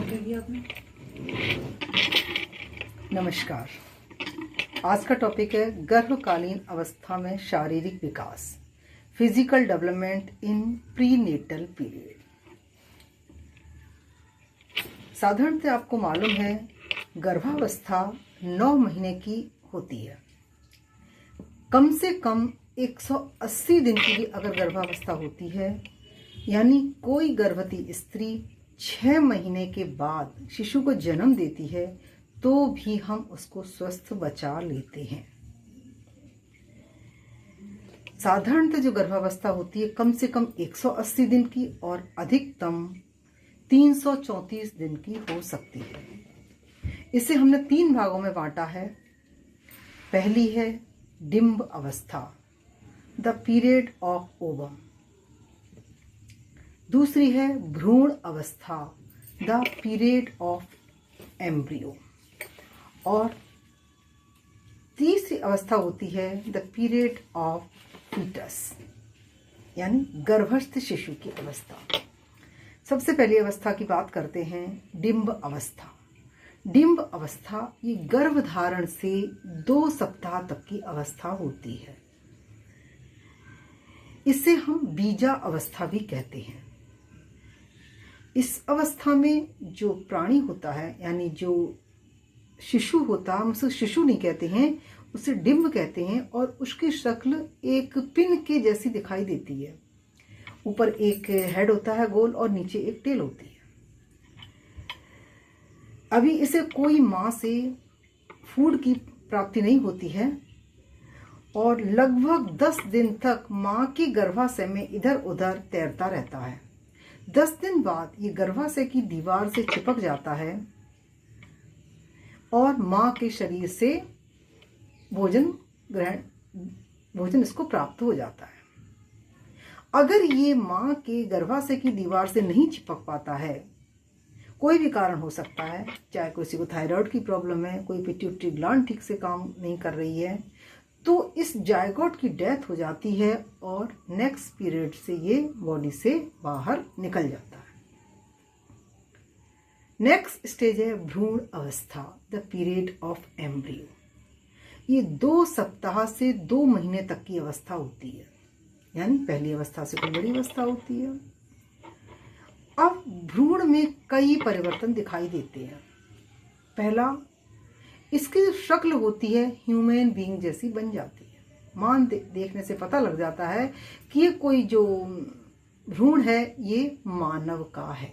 कर दिया आपने। नमस्कार। आज का टॉपिक है गर्भकालीन अवस्था में शारीरिक विकास, physical development in prenatal period. साधारणतः आपको मालूम है गर्भावस्था 9 महीने की होती है। कम से कम 180 दिन की भी अगर गर्भावस्था होती है, यानी कोई गर्भवती स्त्री 6 महीने के बाद शिशु को जन्म देती है, तो भी हम उसको स्वस्थ बचा लेते हैं। साधारणतः जो गर्भावस्था होती है कम से कम 180 दिन की और अधिकतम 334 दिन की हो सकती है। इसे हमने 3 भागों में बांटा है। पहली है डिंब अवस्था, द पीरियड ऑफ ओवम। दूसरी है भ्रूण अवस्था, द पीरियड ऑफ एम्ब्रियो। और तीसरी अवस्था होती है द पीरियड ऑफ फीटस, यानी गर्भस्थ शिशु की अवस्था। सबसे पहली अवस्था की बात करते हैं डिंब अवस्था। डिंब अवस्था ये गर्भधारण से 2 सप्ताह तक की अवस्था होती है। इसे हम बीजा अवस्था भी कहते हैं। इस अवस्था में जो प्राणी होता है, यानी जो शिशु होता है, हम उसे शिशु नहीं कहते हैं, उसे डिंब कहते हैं। और उसकी शक्ल एक पिन के जैसी दिखाई देती है। ऊपर एक हेड होता है गोल और नीचे एक टेल होती है। अभी इसे कोई माँ से फूड की प्राप्ति नहीं होती है और लगभग 10 दिन तक माँ की गर्भाशय में इधर उधर तैरता रहता है। 10 दिन बाद ये गर्भाशय की दीवार से चिपक जाता है और माँ के शरीर से भोजन इसको प्राप्त हो जाता है। अगर ये माँ के गर्भाशय की दीवार से नहीं चिपक पाता है, कोई भी कारण हो सकता है, चाहे किसी को थायराइड की प्रॉब्लम है, कोई पिट्यूटरी ग्लैंड ठीक से काम नहीं कर रही है, तो इस जायगोट की डेथ हो जाती है और नेक्स्ट पीरियड से ये बॉडी से बाहर निकल जाता है। नेक्स्ट स्टेज है भ्रूण अवस्था, द पीरियड ऑफ एम्ब्रियो। ये 2 सप्ताह से 2 महीने तक की अवस्था होती है, यानी पहली अवस्था से कोई बड़ी अवस्था होती है। अब भ्रूण में कई परिवर्तन दिखाई देते हैं। पहला, इसकी जो शक्ल होती है ह्यूमन बीइंग जैसी बन जाती है। मान देखने से पता लग जाता है कि ये कोई जो भ्रूण है ये मानव का है।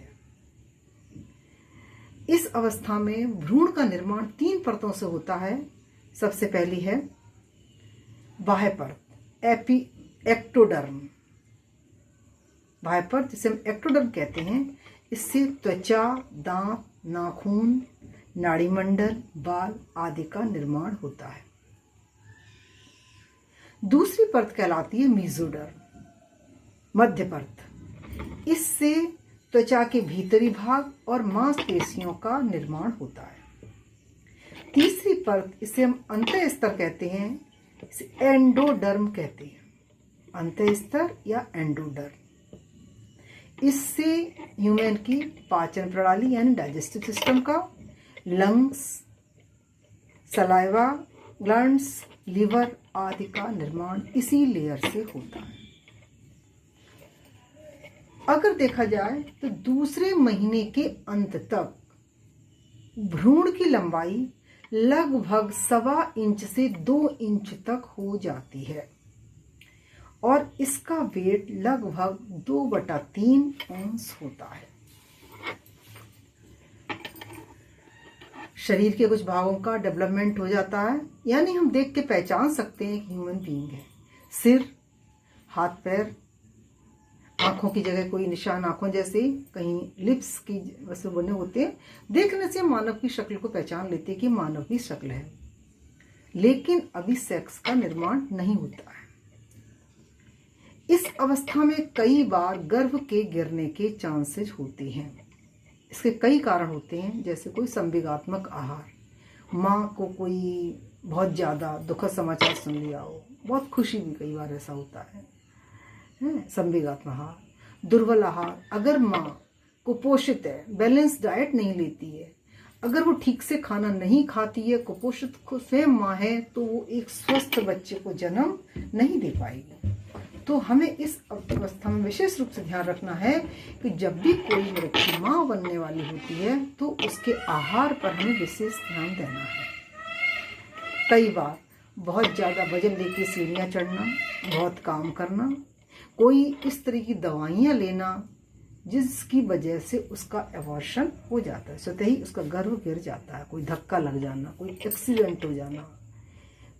इस अवस्था में भ्रूण का निर्माण 3 परतों से होता है। सबसे पहली है बाह्य परत, एक्टोडर्म। बाह्य परत जिसे हम एक्टोडर्म कहते हैं, इससे त्वचा, दांत, नाखून, नाड़ीमंडल, बाल आदि का निर्माण होता है। दूसरी परत कहलाती है मेसोडर्म, मध्य परत। इससे त्वचा के भीतरी भाग और मांसपेशियों का निर्माण होता है। तीसरी परत, इसे हम अंतःस्तर कहते हैं, इसे एंडोडर्म कहते हैं। अंतःस्तर या एंडोडर्म, इससे ह्यूमन की पाचन प्रणाली यानी डाइजेस्टिव सिस्टम का, लंग्स, सलाइवा ग्लैंड्स, लिवर आदि का निर्माण इसी लेयर से होता है। अगर देखा जाए तो दूसरे महीने के अंत तक भ्रूण की लंबाई लगभग 1.25 इंच से 2 इंच तक हो जाती है और इसका वेट लगभग 2/3 औंस होता है। शरीर के कुछ भागों का डेवलपमेंट हो जाता है, यानी हम देख के पहचान सकते हैं कि ह्यूमन बीइंग है। सिर, हाथ पैर, आंखों की जगह कोई निशान आंखों जैसे, कहीं लिप्स की वैसे बने होते हैं। देखने से मानव की शक्ल को पहचान लेते हैं कि मानव की शक्ल है, लेकिन अभी सेक्स का निर्माण नहीं होता है। इस अवस्था में कई बार गर्भ के गिरने के चांसेस होते हैं। इसके कई कारण होते हैं, जैसे कोई संवेगात्मक आहार, माँ को कोई बहुत ज़्यादा दुखद समाचार सुन लिया हो, बहुत खुशी भी कई बार ऐसा होता है। संवेगात्मक आहार, दुर्बल आहार, अगर माँ कुपोषित है, बैलेंस डाइट नहीं लेती है, अगर वो ठीक से खाना नहीं खाती है, कुपोषित स्वयं माँ है, तो वो एक स्वस्थ बच्चे को जन्म नहीं दे पाएगी। तो हमें इस अवस्था में विशेष रूप से ध्यान रखना है कि जब भी कोई लड़की माँ बनने वाली होती है तो उसके आहार पर हमें विशेष ध्यान देना है। कई बार बहुत ज़्यादा वजन लेके सीढ़ियाँ चढ़ना, बहुत काम करना, कोई इस तरह की दवाइयाँ लेना जिसकी वजह से उसका एबॉर्शन हो जाता है, स्वतः ही उसका गर्भ गिर जाता है, कोई धक्का लग जाना, कोई एक्सीडेंट हो जाना,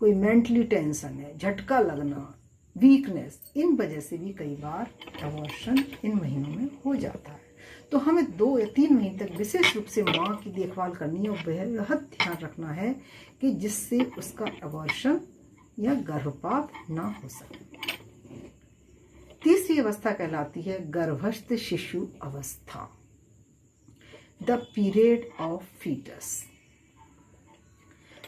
कोई मेंटली टेंशन है, झटका लगना, वीकनेस, इन वजह से भी कई बार एबॉर्शन इन महीनों में हो जाता है। तो हमें 2 या 3 महीने तक विशेष रूप से माँ की देखभाल करनी है और बेहद ध्यान रखना है कि जिससे उसका एबॉर्शन या गर्भपात ना हो सके। तीसरी अवस्था कहलाती है गर्भस्थ शिशु अवस्था, द पीरियड ऑफ फीटस।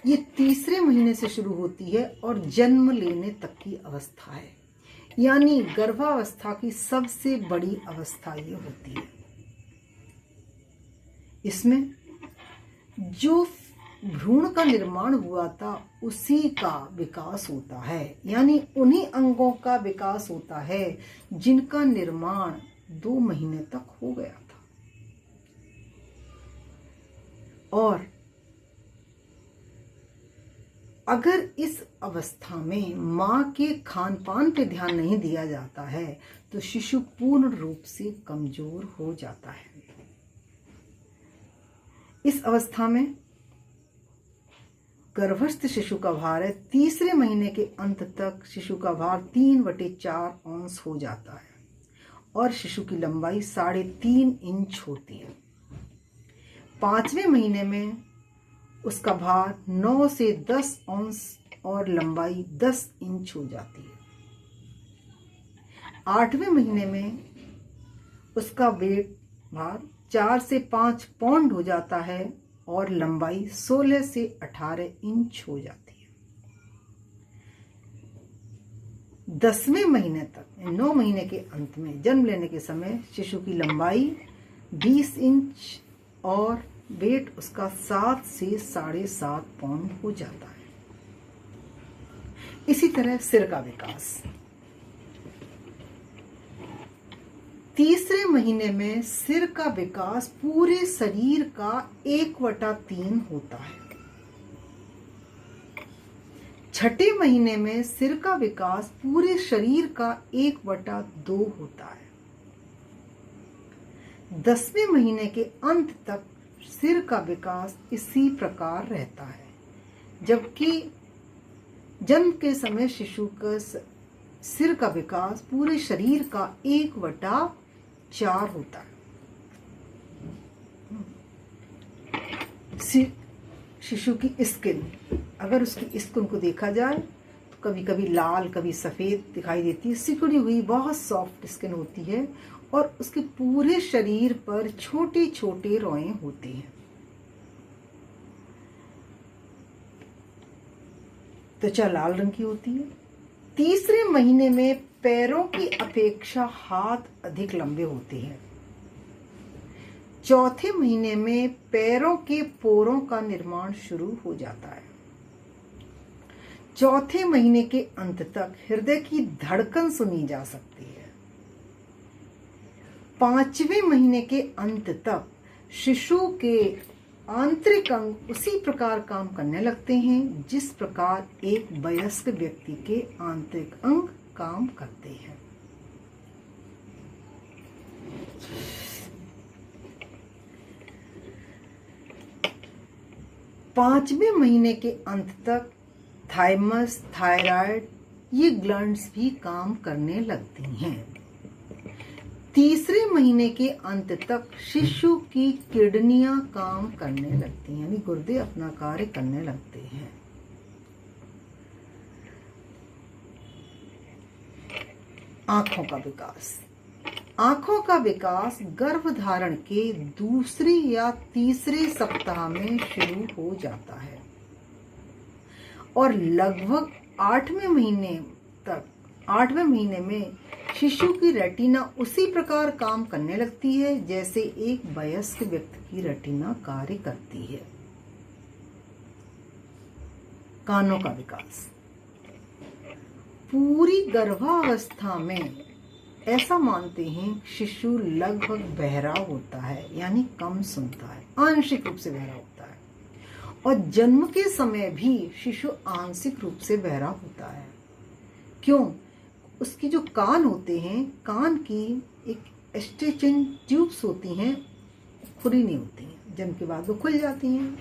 ये तीसरे महीने से शुरू होती है और जन्म लेने तक की अवस्था है, यानी गर्भावस्था की सबसे बड़ी अवस्था ये होती है। इसमें जो भ्रूण का निर्माण हुआ था उसी का विकास होता है, यानी उन्हीं अंगों का विकास होता है जिनका निर्माण 2 महीने तक हो गया था। और अगर इस अवस्था में माँ के खान पान पे ध्यान नहीं दिया जाता है तो शिशु पूर्ण रूप से कमजोर हो जाता है। इस अवस्था में गर्भस्थ शिशु का भार है, तीसरे महीने के अंत तक शिशु का भार 3/4 औंस हो जाता है और शिशु की लंबाई 3.5 इंच होती है। 5वें महीने में उसका भार 9 से 10 औंस और लंबाई 10 इंच हो जाती है। 8वें महीने में उसका वेट भार 4 से 5 पाउंड हो जाता है और लंबाई 16 से 18 इंच हो जाती है। 10वें महीने तक, 9 महीने के अंत में जन्म लेने के समय शिशु की लंबाई 20 इंच और वेट उसका 7 से 7.5 पाउंड हो जाता है। इसी तरह सिर का विकास, तीसरे महीने में सिर का विकास पूरे शरीर का 1/3 होता है। 6ठे महीने में सिर का विकास पूरे शरीर का 1/2 होता है। 10वें महीने के अंत तक सिर का विकास इसी प्रकार रहता है, जबकि जन्म के समय शिशु का सिर का विकास पूरे शरीर का 1/4 होता है। शिशु की स्किन, अगर उसकी स्किन को देखा जाए तो कभी कभी लाल, कभी सफ़ेद दिखाई देती है, सिकुड़ी हुई बहुत सॉफ्ट स्किन होती है और उसके पूरे शरीर पर छोटे छोटे रोए होते हैं। त्वचा लाल रंग की होती है। तीसरे महीने में पैरों की अपेक्षा हाथ अधिक लंबे होते हैं। 4थे महीने में पैरों के पोरों का निर्माण शुरू हो जाता है। 4थे महीने के अंत तक हृदय की धड़कन सुनी जा सकती है। 5वें महीने के अंत तक शिशु के आंतरिक अंग उसी प्रकार काम करने लगते हैं जिस प्रकार एक वयस्क व्यक्ति के आंतरिक अंग काम करते हैं। पांचवें महीने के अंत तक थाइमस, थायराइड, ये ग्लैंड्स भी काम करने लगती हैं। तीसरे महीने के अंत तक शिशु की किडनियां काम करने लगती हैं, यानी गुर्दे अपना कार्य करने लगते हैं। आंखों का विकास, आंखों का विकास गर्भधारण के दूसरे या तीसरे सप्ताह में शुरू हो जाता है और लगभग 8वें महीने तक 8वें महीने में शिशु की रेटिना उसी प्रकार काम करने लगती है जैसे एक वयस्क व्यक्ति की रेटिना कार्य करती है। कानों का विकास। पूरी गर्भावस्था में ऐसा मानते हैं शिशु लगभग बहरा होता है, यानी कम सुनता है, आंशिक रूप से बहरा होता है। और जन्म के समय भी शिशु आंशिक रूप से बहरा होता है। क्यों? उसकी जो कान होते हैं, कान की एक स्टिचिंग ट्यूब्स होती हैं, खुली नहीं होती हैं, जन्म के बाद वो खुल जाती हैं।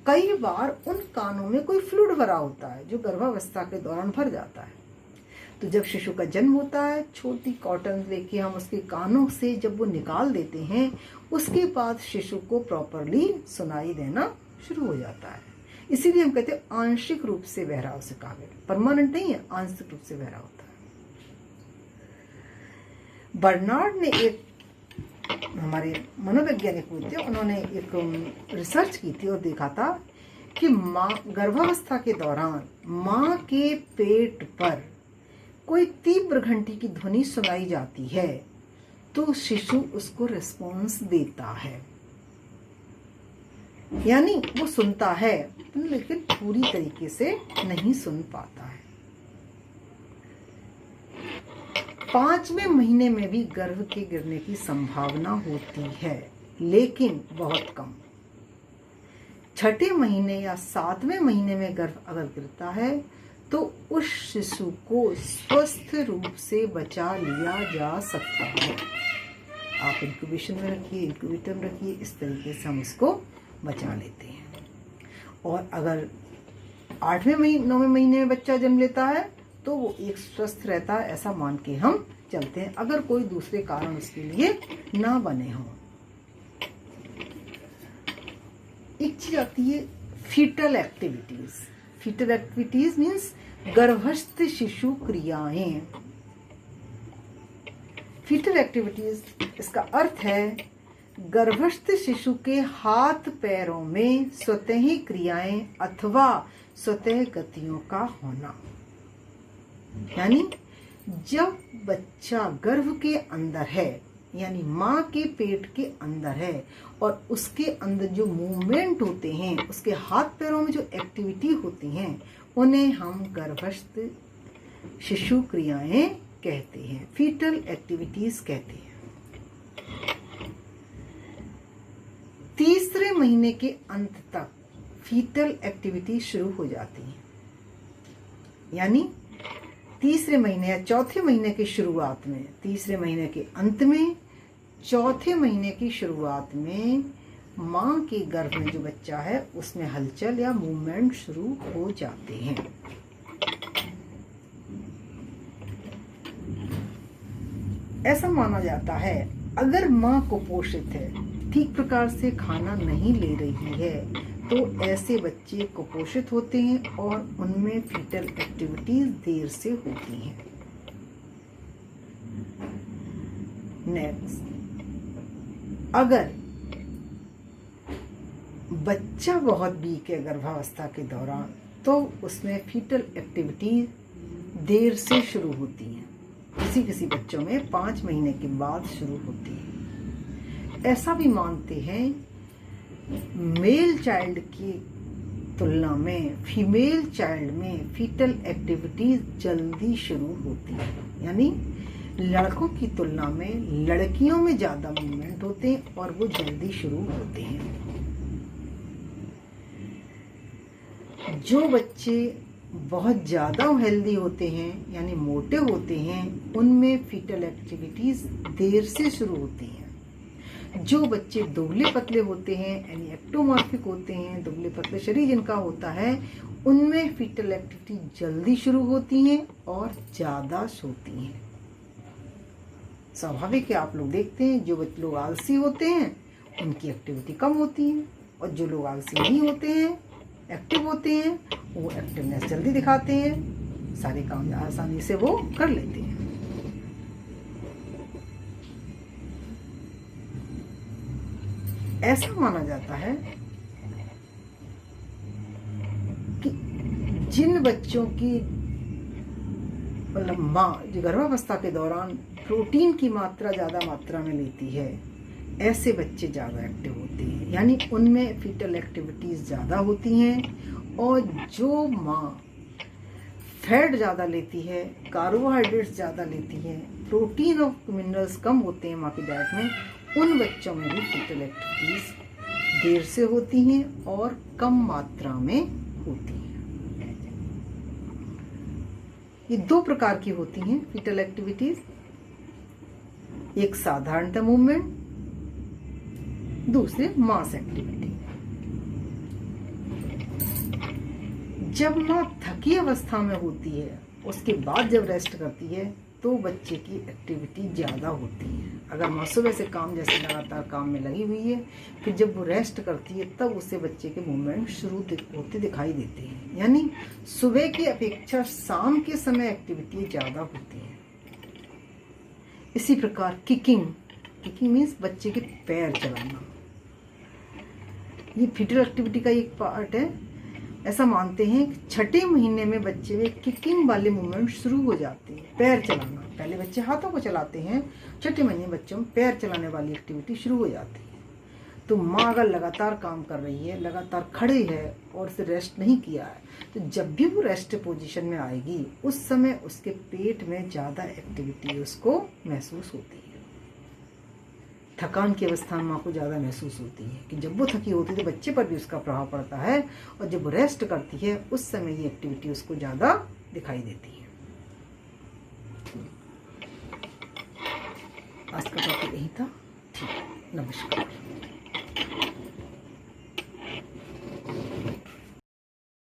कई बार उन कानों में कोई फ्लूइड भरा होता है जो गर्भावस्था के दौरान भर जाता है। तो जब शिशु का जन्म होता है, छोटी कॉटन लेके हम उसके कानों से जब वो निकाल देते हैं, उसके बाद शिशु को प्रॉपरली सुनाई देना शुरू हो जाता है। इसीलिए हम कहते हैं आंशिक रूप से बहरा उसे कहा गया, परमानेंट नहीं है, आंशिक रूप से बहरा होता है। बर्नार्ड ने एक, हमारे मनोवैज्ञानिक हुए थे, उन्होंने एक रिसर्च की थी और देखा था कि माँ गर्भावस्था के दौरान माँ के पेट पर कोई तीव्र घंटी की ध्वनि सुनाई जाती है तो शिशु उसको रिस्पॉन्स देता है, यानी वो सुनता है लेकिन पूरी तरीके से नहीं सुन पाता है। 5वें महीने में भी गर्भ के गिरने की संभावना होती है, लेकिन बहुत कम। 6ठे महीने या 7वें महीने में गर्भ अगर गिरता है तो उस शिशु को स्वस्थ रूप से बचा लिया जा सकता है। आप इंक्यूबेशन में रखिए, इंक्यूबेटर में रखिए, इस तरीके से हम उसको बचा लेते हैं। और अगर 9वें महीने में बच्चा जन्म लेता है तो वो एक स्वस्थ रहता है, ऐसा मान के हम चलते हैं, अगर कोई दूसरे कारण उसके लिए ना बने हों। एक चीज आती है foetal activities. Foetal activities means गर्भस्थ शिशु क्रियाएं। फीटल एक्टिविटीज, इसका अर्थ है गर्भस्थ शिशु के हाथ पैरों में स्वतः ही क्रियाएं अथवा स्वतः गतियों का होना। यानी जब बच्चा गर्भ के अंदर है, यानी माँ के पेट के अंदर है, और उसके अंदर जो मूवमेंट होते हैं, उसके हाथ पैरों में जो एक्टिविटी होती हैं, उन्हें हम गर्भस्थ शिशु क्रियाएं कहते हैं, फीटल एक्टिविटीज कहते हैं। 3रे महीने के अंत तक फीटल एक्टिविटी शुरू हो जाती है, यानी 3रे महीने या 4थे महीने की शुरुआत में, 3रे महीने के अंत में, 4थे महीने की शुरुआत में माँ के गर्भ में जो बच्चा है उसमें हलचल या मूवमेंट शुरू हो जाते हैं। ऐसा माना जाता है अगर माँ कुपोषित है, ठीक प्रकार से खाना नहीं ले रही है, तो ऐसे बच्चे कुपोषित होते हैं और उनमें फीटल एक्टिविटीज देर से होती हैं। नेक्स्ट, अगर बच्चा बहुत वीक है गर्भावस्था के दौरान, तो उसमें फीटल एक्टिविटी देर से शुरू होती है। किसी किसी बच्चों में 5 महीने के बाद शुरू होती है। ऐसा भी मानते हैं मेल चाइल्ड की तुलना में फीमेल चाइल्ड में फीटल एक्टिविटीज जल्दी शुरू होती है, यानी लड़कों की तुलना में लड़कियों में ज्यादा मूवमेंट होते हैं और वो जल्दी शुरू होते हैं। जो बच्चे बहुत ज़्यादा हेल्दी होते हैं, यानी मोटे होते हैं, उनमें फीटल एक्टिविटीज़ देर से शुरू होती हैं। जो बच्चे दुबले पतले होते हैं, यानी एक्टोमॉर्फिक होते हैं, दुबले पतले शरीर जिनका होता है, उनमें फीटल एक्टिविटी जल्दी शुरू होती हैं और ज़्यादा होती हैं। स्वाभाविक है, आप लोग देखते हैं जो लोग आलसी होते हैं उनकी एक्टिविटी कम होती है, और जो लोग आलसी नहीं होते हैं, एक्टिव होते हैं, वो एक्टिवनेस जल्दी दिखाते हैं, सारे काम आसानी से वो कर लेते हैं। ऐसा माना जाता है कि जिन बच्चों की मतलब माँ जो गर्भावस्था के दौरान प्रोटीन की मात्रा ज़्यादा मात्रा में लेती है, ऐसे बच्चे ज़्यादा एक्टिव होते हैं, यानी उनमें फीटल एक्टिविटीज़ ज़्यादा होती हैं। और जो माँ फैट ज़्यादा लेती है, कार्बोहाइड्रेट्स ज़्यादा लेती है, प्रोटीन और मिनरल्स कम होते हैं माँ की डाइट में, उन बच्चों में भी फीटल एक्टिविटीज़ देर से होती हैं और कम मात्रा में होती हैं। ये दो प्रकार की होती हैं फीटल एक्टिविटीज़, एक साधारणतः मूवमेंट, दूसरे मास एक्टिविटी। जब माँ थकी अवस्था में होती है, उसके बाद जब रेस्ट करती है, तो बच्चे की एक्टिविटी ज़्यादा होती है। अगर माँ सुबह से काम जैसे लगातार काम में लगी हुई है, फिर जब वो रेस्ट करती है तब उससे बच्चे के मूवमेंट शुरू होते दिखाई देते हैं, यानी सुबह की अपेक्षा शाम के समय एक्टिविटी ज़्यादा होती है। इसी प्रकार किकिंग मीन्स बच्चे के पैर चलाना, ये फीटल एक्टिविटी का एक पार्ट है। ऐसा मानते हैं कि छठे महीने में बच्चे में किकिंग वाले मूवमेंट शुरू हो जाते हैं, पैर चलाना। पहले बच्चे हाथों को चलाते हैं, छठे महीने बच्चों में पैर चलाने वाली एक्टिविटी शुरू हो जाती है। तो माँ अगर लगातार काम कर रही है, लगातार खड़े है और उसे रेस्ट नहीं किया है, तो जब भी वो रेस्ट पोजीशन में आएगी, उस समय उसके पेट में ज़्यादा एक्टिविटी उसको महसूस होती है। थकान की अवस्था में माँ को ज़्यादा महसूस होती है कि जब वो थकी होती है तो बच्चे पर भी उसका प्रभाव पड़ता है, और जब वो रेस्ट करती है उस समय ये एक्टिविटी उसको ज़्यादा दिखाई देती है। आज का टॉपिक यही था। ठीक, नमस्कार।